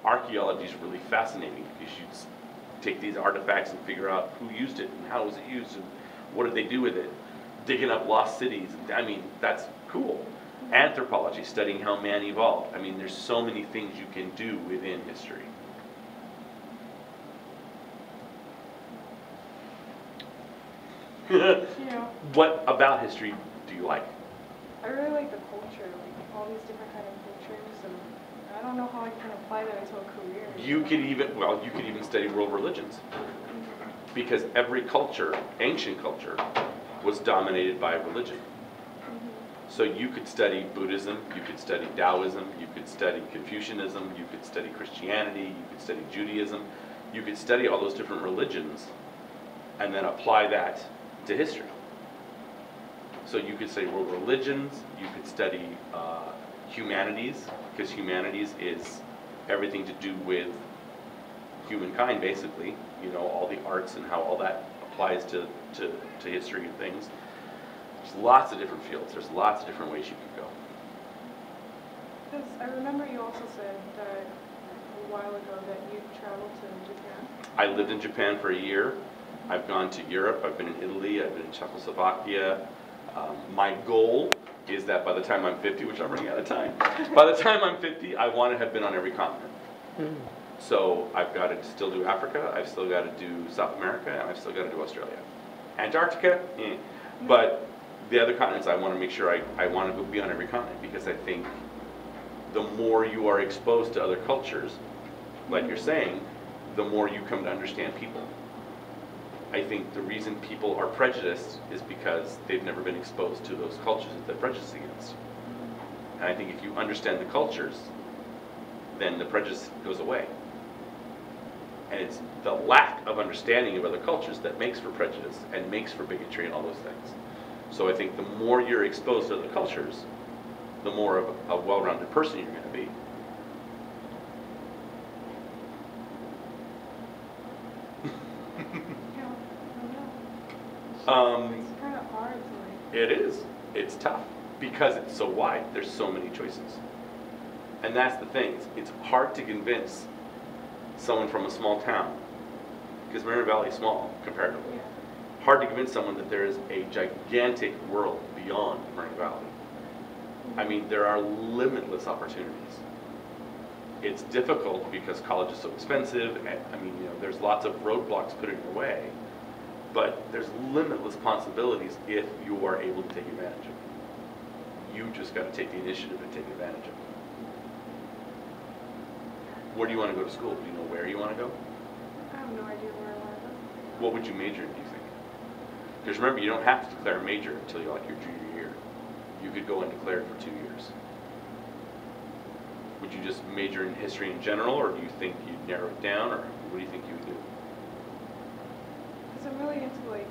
archaeology is really fascinating because you take these artifacts and figure out who used it and how was it used and what did they do with it. Digging up lost cities, I mean, that's cool. Anthropology, studying how man evolved. I mean, there's so many things you can do within history. Yeah. What about history do you like? I really like the culture, like all these different kind of cultures, and I don't know how I can apply that into a career. You could even study world religions. Because every culture, ancient culture, was dominated by religion. So you could study Buddhism, you could study Taoism, you could study Confucianism, you could study Christianity, you could study Judaism. You could study all those different religions and then apply that to history. So you could study world religions, you could study humanities, because humanities is everything to do with humankind, basically. You know, all the arts and how all that applies to history and things. There's lots of different fields. There's lots of different ways you could go. Because I remember you also said that a while ago that you traveled to Japan. I lived in Japan for a year. I've gone to Europe. I've been in Italy. I've been in Czechoslovakia. My goal is that by the time I'm 50, which I'm running out of time, by the time I'm 50, I want to have been on every continent. So I've got to still do Africa, I've still got to do South America, and I've still got to do Australia. Antarctica, But the other continents, I want to make sure I want to be on every continent, because I think the more you are exposed to other cultures, like you're saying, the more you come to understand people. I think the reason people are prejudiced is because they've never been exposed to those cultures that they're prejudiced against. And I think if you understand the cultures, then the prejudice goes away. And it's the lack of understanding of other cultures that makes for prejudice and makes for bigotry and all those things. So I think the more you're exposed to other cultures, the more of a well-rounded person you're going to be. It's kind of hard to like. It is. It's tough because it's so wide. There's so many choices. And that's the thing. It's hard to convince someone from a small town, because Marin Valley is small comparatively. Yeah. Hard to convince someone that there is a gigantic world beyond Marin Valley. I mean, there are limitless opportunities. It's difficult because college is so expensive, and I mean, you know, there's lots of roadblocks put in your way, but there's limitless possibilities if you are able to take advantage of them. You just got to take the initiative and take advantage of them. Where do you want to go to school? Do you know where you want to go? I have no idea where I want to go. What would you major in, do you think? Because remember, you don't have to declare a major until you're like your junior year. You could go undeclared for 2 years. Would you just major in history in general, or do you think you'd narrow it down, or what do you think you would do? Because I'm really into like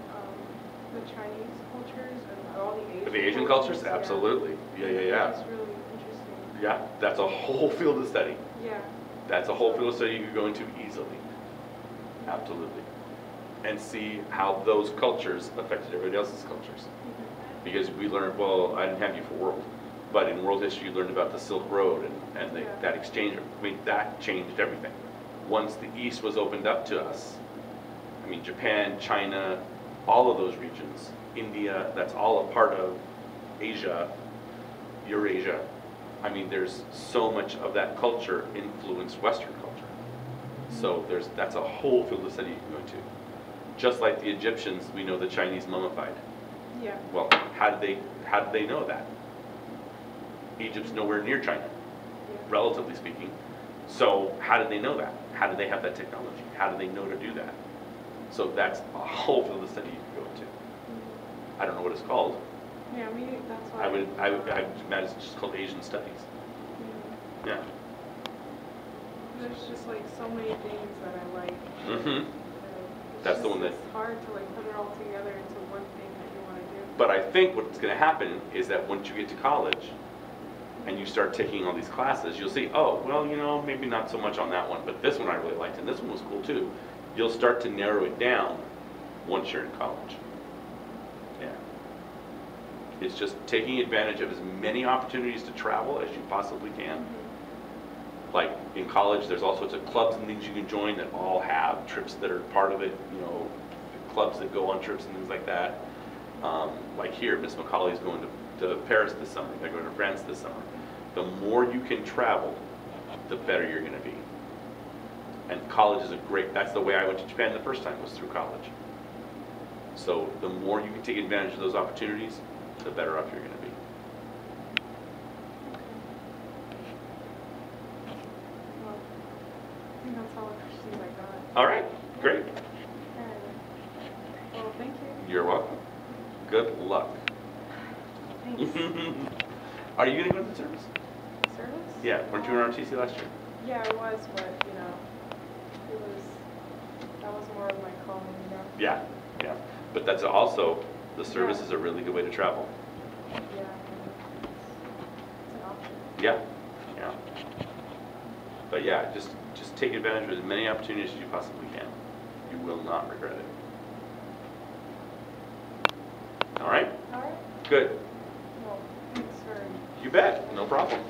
the Chinese cultures and all the Asian. The Asian cultures? Yeah. Absolutely. Yeah. It's really interesting. Yeah, that's a whole field of study. Yeah. That's a whole field of study you could go into easily. Absolutely. And see how those cultures affected everybody else's cultures. Because we learned, well, I didn't have you for world, but in world history you learned about the Silk Road and that exchange. I mean, that changed everything. Once the East was opened up to us, I mean, Japan, China, all of those regions, India, that's all a part of Asia, Eurasia. I mean, there's so much of that culture influenced Western culture. So that's a whole field of study you can go into. Just like the Egyptians, we know the Chinese mummified. Yeah. Well, how did they know that? Egypt's nowhere near China, relatively speaking. So how did they know that? How did they have that technology? How did they know to do that? So that's a whole field of study you can go into. I don't know what it's called. Yeah, that's why. I would imagine it's just called Asian Studies. Yeah. There's just like so many things that I like. Mm-hmm. That's the one that. It's hard to like put it all together into one thing that you want to do. But I think what's going to happen is that once you get to college and you start taking all these classes, you'll see, oh, well, you know, maybe not so much on that one, but this one I really liked, and this one was cool too. You'll start to narrow it down once you're in college. Yeah. It's just taking advantage of as many opportunities to travel as you possibly can. Like in college, there's all sorts of clubs and things you can join that all have trips that are part of it, you know, clubs that go on trips and things like that. Like here, Miss Macaulay's going to Paris this summer, they're going to France this summer. The more you can travel, the better you're gonna be. And college is a great, that's the way I went to Japan the first time, was through college. So the more you can take advantage of those opportunities, the better off you're gonna be. Well, I think that's all the questions I got. All right, great. And, well, thank you. You're welcome. Good luck. Thanks. Are you gonna go to the service? Service? Yeah, weren't you in ROTC last year? Yeah, I was, but, you know, that was more of my calling, you know? Yeah, yeah. But that's also, the service Yeah. is a really good way to travel. Yeah, and it's an option. Yeah, yeah. But yeah, just take advantage of as many opportunities as you possibly can. You will not regret it. All right? All right. Good. Well, thanks for You bet. No problem.